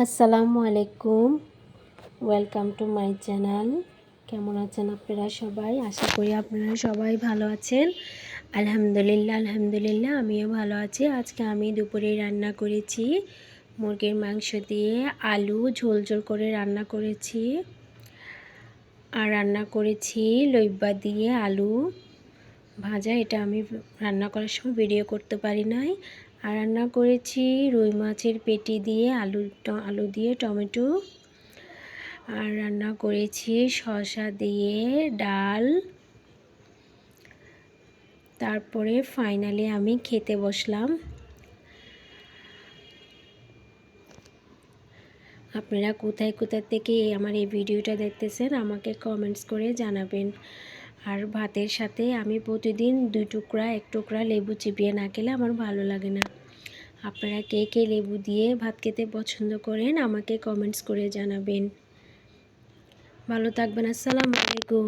আসসালামু আলাইকুম, welcome to my channel. কেমন আছেন আপনারা সবাই? আশা করি আপনারা সবাই ভালো আছেন। আলহামদুলিল্লাহ আমিও ভালো আছি। আজকে আমি দুপুরে রান্না করেছি মুরগির মাংস দিয়ে আলু ঝোল ঝোল করে রান্না করেছি, আর রান্না করেছি লইব্বা দিয়ে আলু ভাজা। এটা আমি রান্না করার সময় ভিডিও করতে পারি নাই। আর রান্না করেছি রুই মাছের পেটি দিয়ে আলু দিয়ে টমেটো। আর রান্না করেছি শসা দিয়ে ডাল। তারপরে ফাইনালি আমি খেতে বসলাম। আপনারা কোথায় থেকে আমার এই ভিডিওটা দেখতেছেন আমাকে কমেন্টস করে জানাবেন। আর ভাতের সাথে আমি প্রতিদিন 2 টুকরা 1 টুকরা লেবু চিবিয়ে না খেলে আমার ভালো লাগে না। আপনারা কে কে লেবু দিয়ে ভাত খেতে পছন্দ করেন আমাকে কমেন্টস করে জানাবেন। ভালো থাকবেন। আসসালামু আলাইকুম।